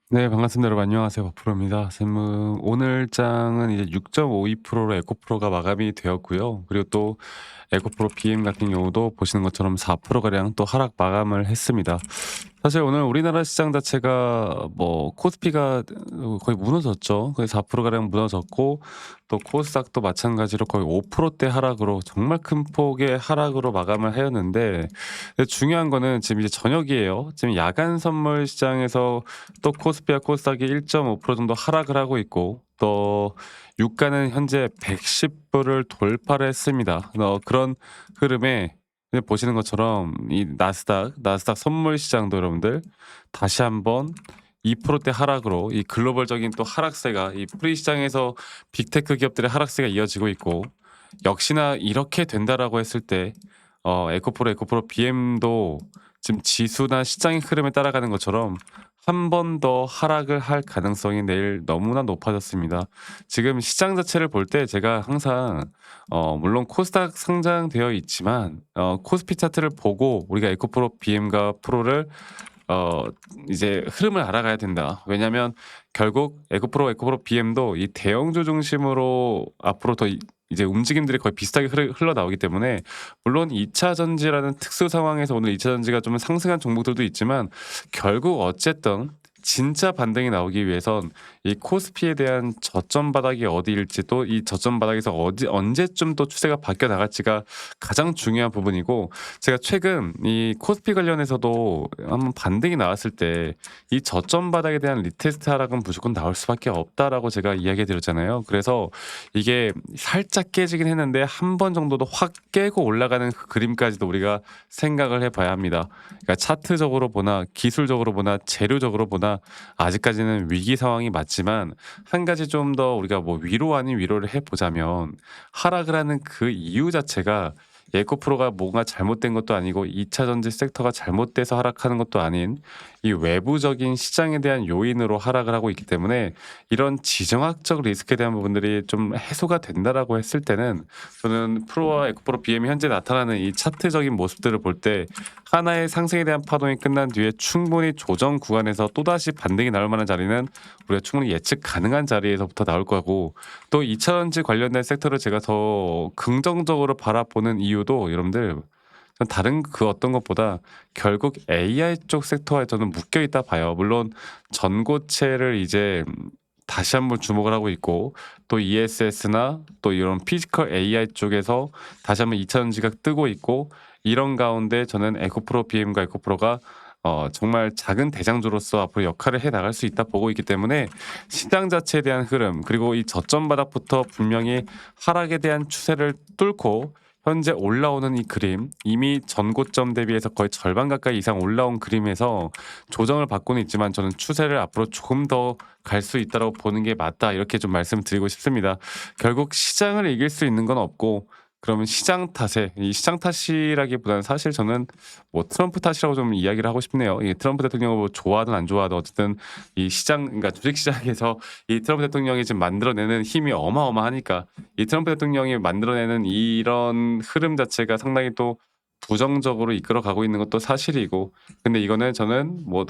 네, 반갑습니다. 여러분 안녕하세요. 박프로입니다. 지금 오늘 장은 이제 6.52%로 에코프로가 마감이 되었고요. 그리고 또 에코프로 BM 같은 경우도 보시는 것처럼 4% 가량 또 하락 마감을 했습니다. 사실 오늘 우리나라 시장 자체가 뭐 코스피가 거의 무너졌죠. 거의 4% 가량 무너졌고 또 코스닥도 마찬가지로 거의 5%대 하락으로 정말 큰 폭의 하락으로 마감을 하였는데, 근데 중요한 거는 지금 이제 저녁이에요. 지금 야간 선물 시장에서 또 코스피와 코스닥이 1.5% 정도 하락을 하고 있고, 또 유가는 현재 110불을 돌파를 했습니다. 그런 흐름에 보시는 것처럼 이 나스닥 선물 시장도 여러분들 다시 한번 2%대 하락으로 이 글로벌적인 또 하락세가 이 프리 시장에서 빅테크 기업들의 하락세가 이어지고 있고, 역시나 이렇게 된다라고 했을 때 에코프로 BM도 지금 지수나 시장의 흐름에 따라가는 것처럼 한 번 더 하락을 할 가능성이 내일 너무나 높아졌습니다. 지금 시장 자체를 볼 때 제가 항상 물론 코스닥 상장되어 있지만 코스피 차트를 보고 우리가 에코프로 BM과 프로를 어 이제 흐름을 알아가야 된다. 왜냐하면 결국 에코프로 BM도 이 대형주 중심으로 앞으로 더 이제 움직임들이 거의 비슷하게 흘러나오기 때문에, 물론 2차 전지라는 특수 상황에서 오늘 2차 전지가 좀 상승한 종목들도 있지만 결국 어쨌든 진짜 반등이 나오기 위해선 이 코스피에 대한 저점 바닥이 어디일지, 또 이 저점 바닥에서 언제쯤 또 추세가 바뀌어 나갈지가 가장 중요한 부분이고, 제가 최근 이 코스피 관련해서도 한번 반등이 나왔을 때 이 저점 바닥에 대한 리테스트 하락은 무조건 나올 수밖에 없다라고 제가 이야기 드렸잖아요. 그래서 이게 살짝 깨지긴 했는데 한 번 정도도 확 깨고 올라가는 그 그림까지도 우리가 생각을 해봐야 합니다. 그러니까 차트적으로 보나 기술적으로 보나 재료적으로 보나 아직까지는 위기 상황이 맞지만, 한 가지 좀 더 우리가 뭐 위로 아닌 위로를 해보자면, 하락을 하는 그 이유 자체가 에코프로가 뭔가 잘못된 것도 아니고 2차 전지 섹터가 잘못돼서 하락하는 것도 아닌 이 외부적인 시장에 대한 요인으로 하락을 하고 있기 때문에, 이런 지정학적 리스크에 대한 부분들이 좀 해소가 된다라고 했을 때는 저는 프로와 에코프로 BM이 현재 나타나는 이 차트적인 모습들을 볼 때 하나의 상승에 대한 파동이 끝난 뒤에 충분히 조정 구간에서 또다시 반등이 나올 만한 자리는 우리가 충분히 예측 가능한 자리에서부터 나올 거고, 또 2차 전지 관련된 섹터를 제가 더 긍정적으로 바라보는 이유도 여러분들, 전 다른 그 어떤 것보다 결국 AI 쪽 섹터에 저는 묶여 있다 봐요. 물론 전고체를 이제 다시 한번 주목을 하고 있고, 또 ESS나 또 이런 피지컬 AI 쪽에서 다시 한번 2차 전지가 뜨고 있고, 이런 가운데 저는 에코프로 BM과 에코프로가 정말 작은 대장주로서 앞으로 역할을 해 나갈 수 있다 보고 있기 때문에, 시장 자체에 대한 흐름 그리고 이 저점 바닥부터 분명히 하락에 대한 추세를 뚫고 현재 올라오는 이 그림, 이미 전고점 대비해서 거의 절반 가까이 이상 올라온 그림에서 조정을 받고는 있지만 저는 추세를 앞으로 조금 더 갈 수 있다고 보는 게 맞다, 이렇게 좀 말씀드리고 싶습니다. 결국 시장을 이길 수 있는 건 없고, 그러면 시장 탓에, 이 시장 탓이라기보다는 사실 저는 뭐 트럼프 탓이라고 좀 이야기를 하고 싶네요. 이 트럼프 대통령을 뭐 좋아하든 안 좋아하든 어쨌든 이 시장, 그러니까 주식 시장에서 이 트럼프 대통령이 지금 만들어내는 힘이 어마어마하니까, 이 트럼프 대통령이 만들어내는 이런 흐름 자체가 상당히 또 부정적으로 이끌어가고 있는 것도 사실이고, 근데 이거는 저는 뭐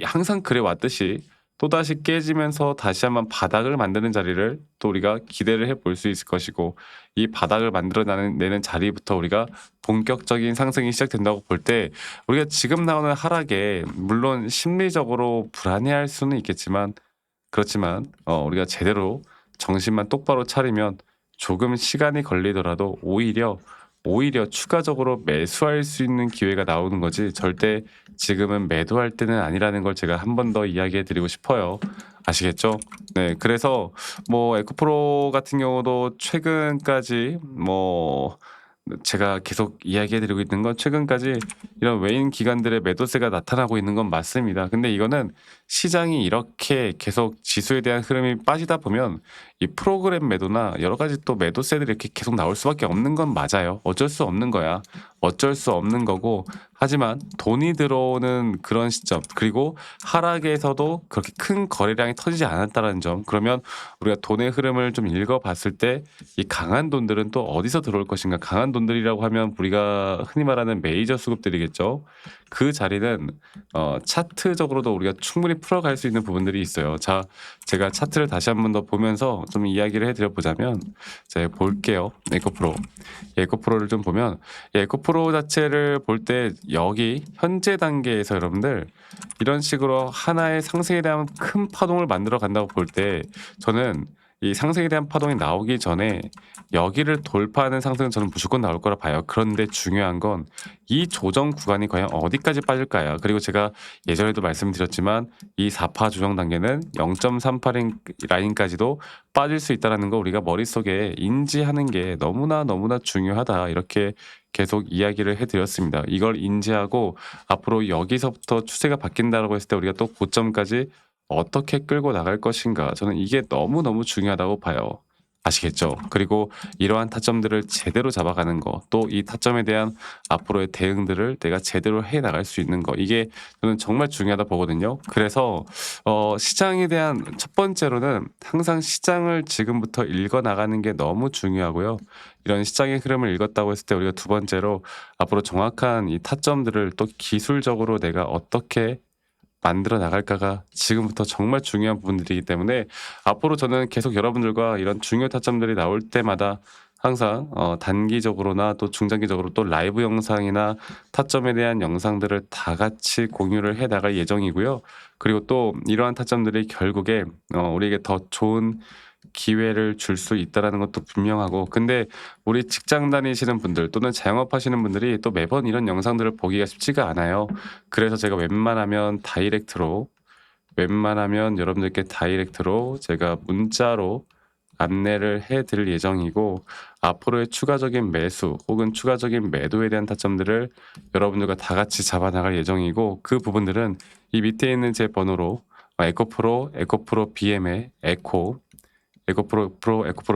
항상 그래 왔듯이 또다시 깨지면서 다시 한번 바닥을 만드는 자리를 또 우리가 기대를 해볼 수 있을 것이고, 이 바닥을 내는 자리부터 우리가 본격적인 상승이 시작된다고 볼 때, 우리가 지금 나오는 하락에 물론 심리적으로 불안해할 수는 있겠지만, 그렇지만 우리가 제대로 정신만 똑바로 차리면 조금 시간이 걸리더라도 오히려 추가적으로 매수할 수 있는 기회가 나오는 거지, 절대 지금은 매도할 때는 아니라는 걸 제가 한 번 더 이야기해 드리고 싶어요. 아시겠죠? 네. 그래서 뭐 에코프로 같은 경우도 최근까지 뭐 제가 계속 이야기해 드리고 있는 건, 최근까지 이런 외인 기관들의 매도세가 나타나고 있는 건 맞습니다. 근데 이거는 시장이 이렇게 계속 지수에 대한 흐름이 빠지다 보면 이 프로그램 매도나 여러 가지 또 매도세들이 이렇게 계속 나올 수밖에 없는 건 맞아요. 어쩔 수 없는 거야. 어쩔 수 없는 거고, 하지만 돈이 들어오는 그런 시점, 그리고 하락에서도 그렇게 큰 거래량이 터지지 않았다는 점, 그러면 우리가 돈의 흐름을 좀 읽어봤을 때 이 강한 돈들은 또 어디서 들어올 것인가. 강한 돈들이라고 하면 우리가 흔히 말하는 메이저 수급들이겠죠. 그 자리는 차트적으로도 우리가 충분히 풀어갈 수 있는 부분들이 있어요. 자, 제가 차트를 다시 한 번 더 보면서 좀 이야기를 해드려 보자면, 제가 볼게요. 에코프로. 에코프로를 좀 보면, 에코프로 자체를 볼 때 여기 현재 단계에서 여러분들 이런 식으로 하나의 상승에 대한 큰 파동을 만들어 간다고 볼 때, 저는 이 상승에 대한 파동이 나오기 전에 여기를 돌파하는 상승은 저는 무조건 나올 거라 봐요. 그런데 중요한 건 이 조정 구간이 과연 어디까지 빠질까요? 그리고 제가 예전에도 말씀드렸지만 이 4파 조정 단계는 0.38 라인까지도 빠질 수 있다는 거 우리가 머릿속에 인지하는 게 너무나 너무나 중요하다. 이렇게 계속 이야기를 해드렸습니다. 이걸 인지하고 앞으로 여기서부터 추세가 바뀐다고 했을 때 우리가 또 고점까지 어떻게 끌고 나갈 것인가. 저는 이게 너무너무 중요하다고 봐요. 아시겠죠? 그리고 이러한 타점들을 제대로 잡아가는 거, 또 이 타점에 대한 앞으로의 대응들을 내가 제대로 해 나갈 수 있는 거, 이게 저는 정말 중요하다 보거든요. 그래서 시장에 대한 첫 번째로는 항상 시장을 지금부터 읽어 나가는 게 너무 중요하고요. 이런 시장의 흐름을 읽었다고 했을 때 우리가 두 번째로 앞으로 정확한 이 타점들을 또 기술적으로 내가 어떻게 만들어 나갈까가 지금부터 정말 중요한 부분들이기 때문에 앞으로 저는 계속 여러분들과 이런 중요 타점들이 나올 때마다 항상 단기적으로나 또 중장기적으로 또 라이브 영상이나 타점에 대한 영상들을 다 같이 공유를 해 나갈 예정이고요. 그리고 또 이러한 타점들이 결국에 우리에게 더 좋은 기회를 줄 수 있다라는 것도 분명하고, 근데 우리 직장 다니시는 분들 또는 자영업하시는 분들이 또 매번 이런 영상들을 보기가 쉽지가 않아요. 그래서 제가 웬만하면 여러분들께 다이렉트로 제가 문자로 안내를 해 드릴 예정이고, 앞으로의 추가적인 매수 혹은 추가적인 매도에 대한 타점들을 여러분들과 다 같이 잡아 나갈 예정이고, 그 부분들은 이 밑에 있는 제 번호로 에코프로 BM의 에코프로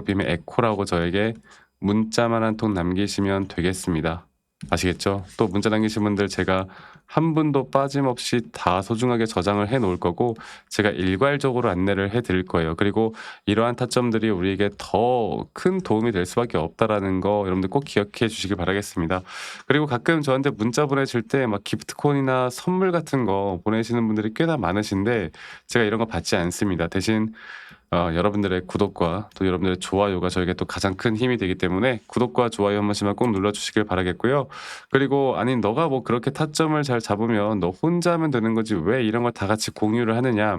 BM의 에코라고 저에게 문자만 한 통 남기시면 되겠습니다. 아시겠죠? 또 문자 남기신 분들 제가 한 분도 빠짐없이 다 소중하게 저장을 해 놓을 거고, 제가 일괄적으로 안내를 해 드릴 거예요. 그리고 이러한 타점들이 우리에게 더 큰 도움이 될 수밖에 없다라는 거 여러분들 꼭 기억해 주시길 바라겠습니다. 그리고 가끔 저한테 문자 보내실 때 막 기프트콘이나 선물 같은 거 보내시는 분들이 꽤나 많으신데, 제가 이런 거 받지 않습니다. 대신 여러분들의 구독과 또 여러분들의 좋아요가 저에게 또 가장 큰 힘이 되기 때문에 구독과 좋아요 한 번씩만 꼭 눌러주시길 바라겠고요. 그리고 아니 너가 뭐 그렇게 타점을 잘 잡으면 너 혼자 하면 되는 거지 왜 이런 걸 다 같이 공유를 하느냐,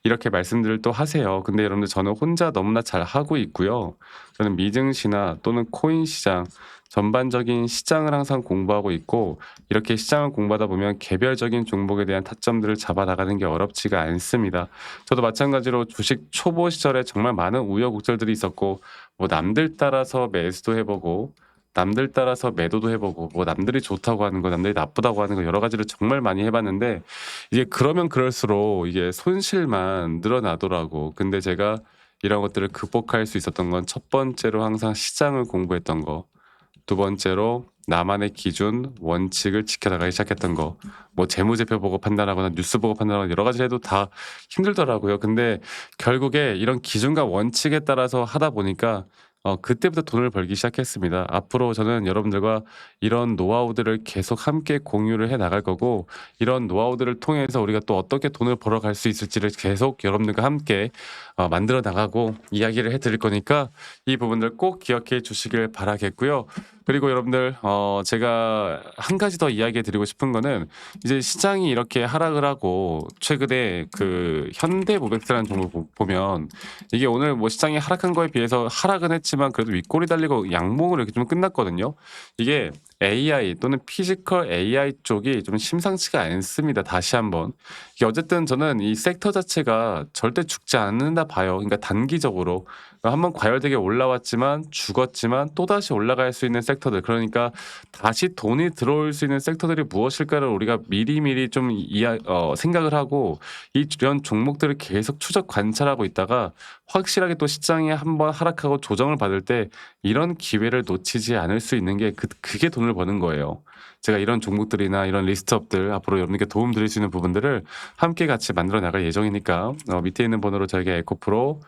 이렇게 말씀들을 또 하세요. 근데 여러분들 저는 혼자 너무나 잘 하고 있고요. 저는 미증시나 또는 코인 시장, 전반적인 시장을 항상 공부하고 있고, 이렇게 시장을 공부하다 보면 개별적인 종목에 대한 타점들을 잡아 나가는 게 어렵지가 않습니다. 저도 마찬가지로 주식 초보 시절에 정말 많은 우여곡절들이 있었고, 뭐 남들 따라서 매수도 해보고 남들 따라서 매도도 해보고, 뭐 남들이 좋다고 하는 거 남들이 나쁘다고 하는 거 여러 가지를 정말 많이 해봤는데, 이게 그러면 그럴수록 이게 손실만 늘어나더라고. 근데 제가 이런 것들을 극복할 수 있었던 건 첫 번째로 항상 시장을 공부했던 거, 두 번째로 나만의 기준, 원칙을 지켜나가기 시작했던 거. 뭐 재무제표 보고 판단하거나 뉴스 보고 판단하거나 여러 가지 해도 다 힘들더라고요. 근데 결국에 이런 기준과 원칙에 따라서 하다 보니까 그때부터 돈을 벌기 시작했습니다. 앞으로 저는 여러분들과 이런 노하우들을 계속 함께 공유를 해 나갈 거고, 이런 노하우들을 통해서 우리가 또 어떻게 돈을 벌어갈 수 있을지를 계속 여러분들과 함께 만들어 나가고 이야기를 해 드릴 거니까 이 부분들 꼭 기억해 주시길 바라겠고요. 그리고 여러분들 제가 한 가지 더 이야기해 드리고 싶은 거는, 이제 시장이 이렇게 하락을 하고 최근에 그 현대모백스라는 종목 보면 이게 오늘 뭐 시장이 하락한 거에 비해서 하락은 했지만 그래도 윗골이 달리고 양봉으로 이렇게 좀 끝났거든요. 이게 AI 또는 피지컬 AI 쪽이 좀 심상치가 않습니다. 다시 한번. 이게 어쨌든 저는 이 섹터 자체가 절대 죽지 않는다 봐요. 그러니까 단기적으로 한번 과열되게 올라왔지만 죽었지만 또다시 올라갈 수 있는 섹터들, 그러니까 다시 돈이 들어올 수 있는 섹터들이 무엇일까를 우리가 미리미리 좀 생각을 하고 이런 종목들을 계속 추적 관찰하고 있다가 확실하게 또 시장이 한번 하락하고 조정을 받을 때 이런 기회를 놓치지 않을 수 있는 게 그게 돈을 버는 거예요. 제가 이런 종목들이나 이런 리스트업들 앞으로 여러분께 도움 드릴 수 있는 부분들을 함께 같이 만들어 나갈 예정이니까 밑에 있는 번호로 저에게 에코프로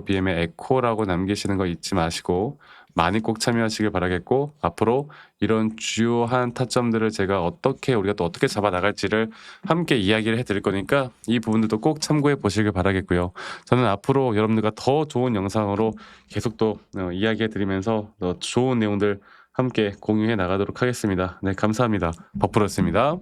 BM의 에코라고 남기시는 거 잊지 마시고 많이 꼭 참여하시길 바라겠고, 앞으로 이런 주요한 타점들을 제가 우리가 또 어떻게 잡아 나갈지를 함께 이야기를 해 드릴 거니까 이 부분들도 꼭 참고해 보시길 바라겠고요. 저는 앞으로 여러분들과 더 좋은 영상으로 계속 또 이야기해 드리면서 더 좋은 내용들 함께 공유해 나가도록 하겠습니다. 네, 감사합니다. 버프로였습니다.